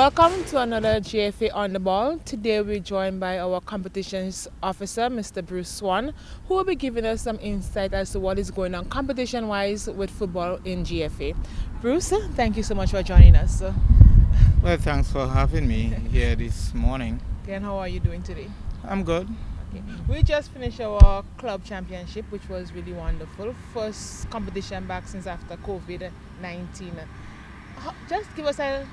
Welcome to another GFA on the ball. Today we're joined by our competitions officer, Mr. Bruce Swan, who will be giving us some insight as to what is going on competition-wise with football in GFA. Bruce, thank you so much for joining us. Well, thanks for having me here this morning. Okay, and how are you doing today? I'm good. Okay. We just finished our club championship, which was really wonderful. First competition back since after COVID-19. Just give us a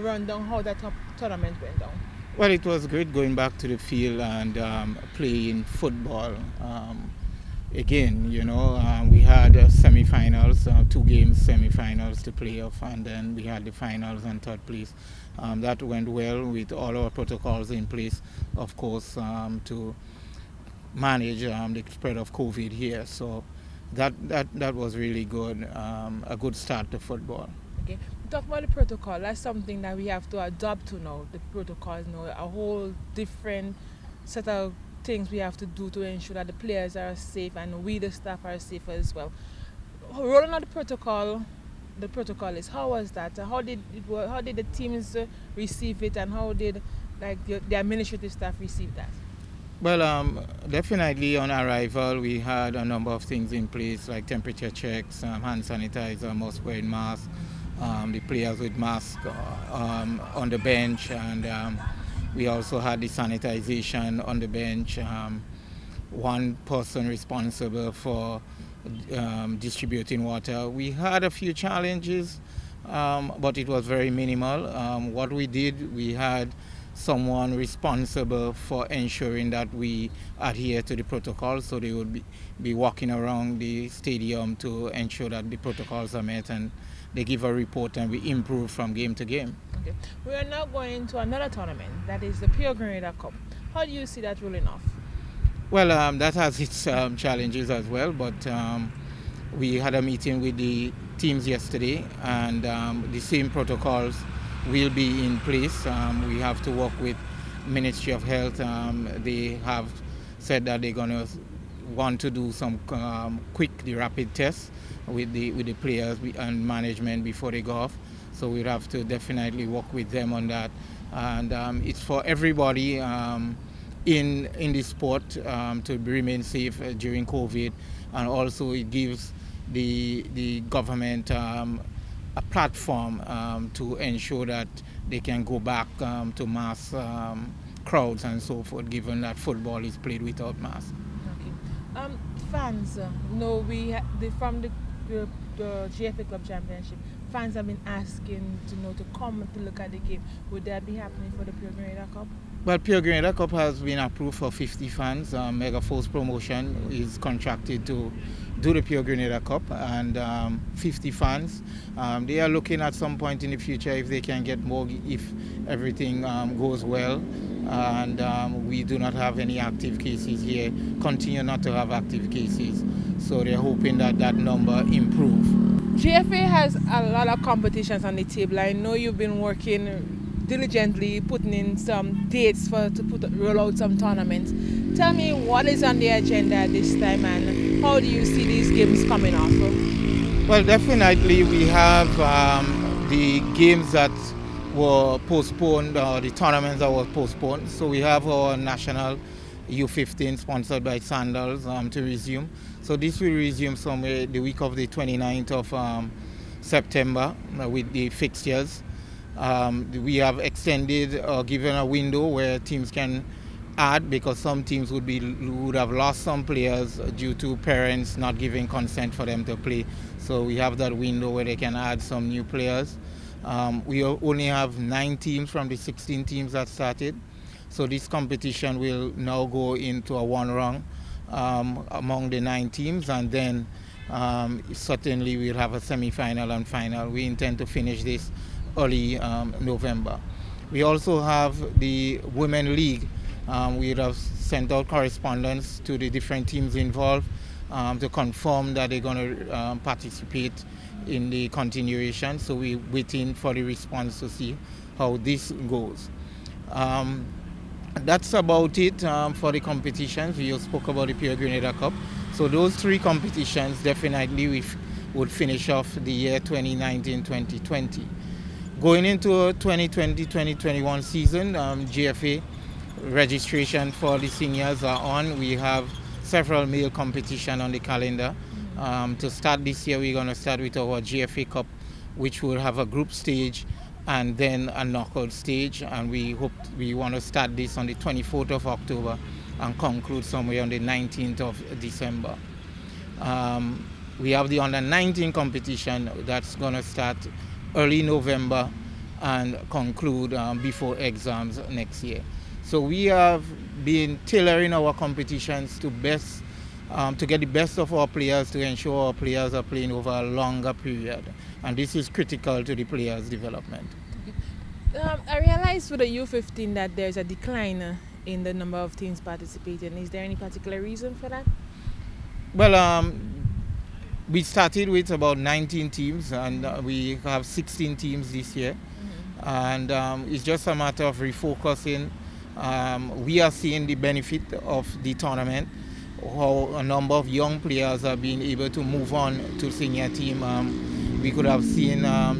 rundown how that tournament went down. Well, it was great going back to the field and playing football. Again, we had semi-finals, 2 games semi-finals to play off, and then we had the finals and third place. That went well with all our protocols in place, of course, to manage the spread of COVID here. So that was really good, a good start to football. Okay. Talk about the protocol. That's something that we have to adapt to now. The protocols now, a whole different set of things we have to do to ensure that the players are safe and we the staff are safe as well. Rolling out the protocol is, how was that? How did the teams receive it, and how did the administrative staff receive that? Well, definitely on arrival we had a number of things in place like temperature checks, hand sanitizer, most wearing masks. The players with masks on the bench, and we also had the sanitization on the bench. One person responsible for distributing water. We had a few challenges, but it was very minimal. What we did, we had someone responsible for ensuring that we adhere to the protocol, so they would be walking around the stadium to ensure that the protocols are met, and they give a report and we improve from game to game. Okay. We are now going into another tournament, that is the Pure Grenada Cup. How do you see that rolling off? Well, that has its challenges as well, but we had a meeting with the teams yesterday, and the same protocols will be in place. We have to work with Ministry of Health. They have said that they're going to want to do some quick rapid tests with the players and management before they go off. So we'll have to definitely work with them on that. And it's for everybody in the sport to remain safe during COVID, and also it gives the government a platform to ensure that they can go back to mass crowds and so forth, given that football is played without masks. Okay. Fans, from the GFA Club Championship, fans have been asking to come to look at the game. Would that be happening for the Pure Grenada Cup? Well, Pure Grenada Cup has been approved for 50 fans. Mega Force Promotion is contracted to do the Pure Grenada Cup, and 50 fans. They are looking at some point in the future if they can get more, if everything goes well, and we do not have any active cases here, continue not to have active cases. So they're hoping that that number improve. GFA has a lot of competitions on the table. I know you've been working diligently putting in some dates to roll out some tournaments. Tell me what is on the agenda this time, and how do you see these games coming off? Well, definitely we have the games that were postponed, the tournaments that were postponed. So we have our national U15 sponsored by Sandals to resume. So this will resume somewhere the week of the 29th of September with the fixtures. We have extended or given a window where teams can add, because some teams would have lost some players due to parents not giving consent for them to play. So we have that window where they can add some new players. We only have 9 teams from the 16 teams that started. So this competition will now go into a one round among the 9 teams, and then certainly we'll have a semi-final and final. We intend to finish this early November. We also have the Women League. We have sent out correspondence to the different teams involved to confirm that they're going to participate in the continuation. So we're waiting for the response to see how this goes. That's about it for the competitions. We spoke about the Pure Grenada Cup. So those 3 competitions definitely we would finish off the year 2019-2020. Going into 2020-2021 season, GFA registration for the seniors are on. We have several male competition on the calendar. To start this year, we're going to start with our GFA Cup, which will have a group stage and then a knockout stage. And we want to start this on the 24th of October and conclude somewhere on the 19th of December. We have the under 19 competition that's going to start early November and conclude before exams next year. So we have been tailoring our competitions to get the best of our players, to ensure our players are playing over a longer period, and this is critical to the players' development. I realized with the U15 that there's a decline in the number of teams participating. Is there any particular reason for that? Well, we started with about 19 teams, and we have 16 teams this year. And it's just a matter of refocusing. We are seeing the benefit of the tournament, how a number of young players are being able to move on to senior team. We could have seen I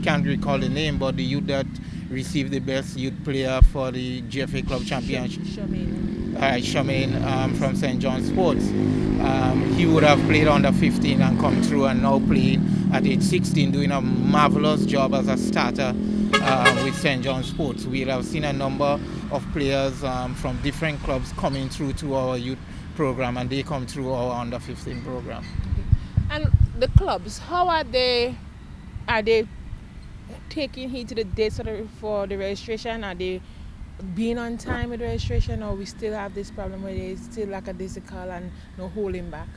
can't recall the name, but the youth that received the best youth player for the GFA Club Championship. Shamaine from St. John Sports. He would have played under 15 and come through and now playing at age 16, doing a marvelous job as a starter with St. John Sports. We have seen a number of players from different clubs coming through to our youth program, and they come through our under 15 program. And the clubs, how are they? Are they taking heed to the dates for the registration? Are they being on time with registration, or we still have this problem where there's still lackadaisical and no holding back?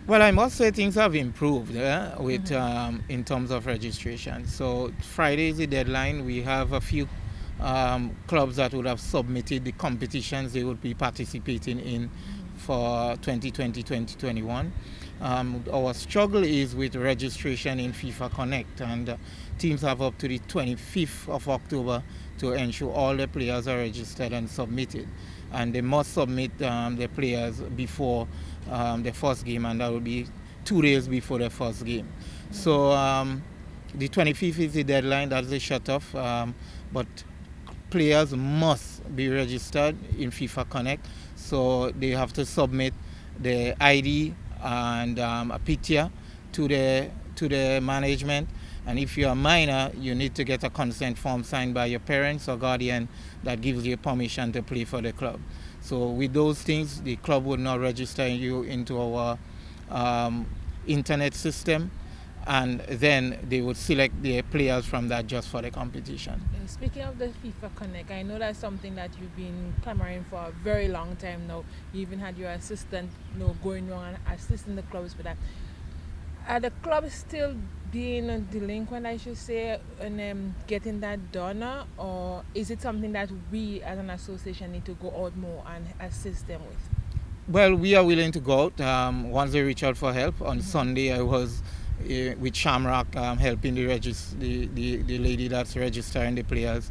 Well, I must say things have improved with in terms of registration. So Friday is the deadline. We have a few clubs that would have submitted the competitions they would be participating in for 2020-2021. Our struggle is with registration in FIFA Connect, and teams have up to the 25th of October to ensure all the players are registered and submitted. And they must submit the players before the first game, and that will be 2 days before the first game. So the 25th is the deadline, that's the shut-off, but players must be registered in FIFA Connect, so they have to submit the ID and a picture to the management. And if you're a minor, you need to get a consent form signed by your parents or guardian that gives you permission to play for the club. So with those things, the club would not register you into our internet system, and then they would select the players from that just for the competition. Speaking of the FIFA Connect, I know that's something that you've been clamoring for a very long time now. You even had your assistant going around and assisting the clubs with that. Are the clubs still being delinquent, I should say, in getting that done, or is it something that we as an association need to go out more and assist them with? Well, we are willing to go out once they reach out for help. On Sunday, I was with Shamrock helping the lady that's registering the players.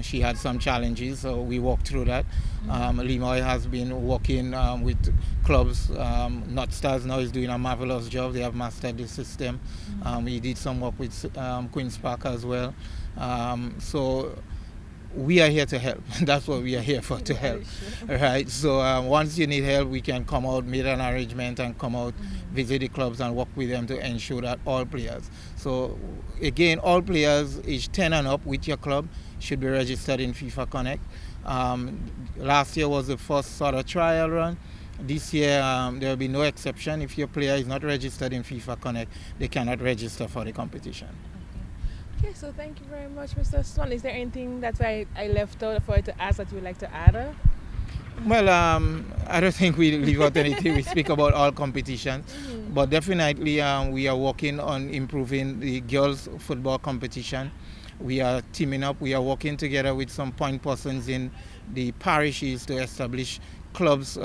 She had some challenges, so we walked through that. Limoy has been working with clubs. Not Stars now is doing a marvelous job. They have mastered the system. We did some work with Queen's Park as well. So we are here to help. That's what we are here for, to help. Right. So once you need help, we can come out, make an arrangement, and come out, visit the clubs, and work with them to ensure that all players. So again, all players age 10 and up with your club should be registered in FIFA Connect. Last year was the first sort of trial run. This year there will be no exception. If your player is not registered in FIFA Connect, they cannot register for the competition. Okay, so thank you very much, Mr. Swan. Is there anything that I left out for you to ask that you would like to add? Well, I don't think we leave out anything. We speak about all competitions, but definitely we are working on improving the girls' football competition. We are teaming up. We are working together with some point persons in the parishes to establish clubs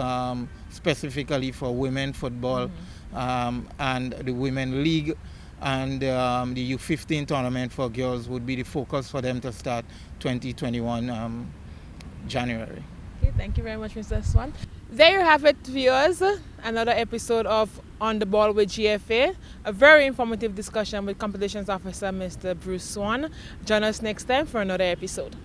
specifically for women football, and the Women League and the U15 tournament for girls would be the focus for them to start 2021 January. Okay, thank you very much, Mr. Swan. There you have it, viewers. Another episode of On the Ball with GFA. A very informative discussion with competitions officer Mr. Bruce Swan. Join us next time for another episode.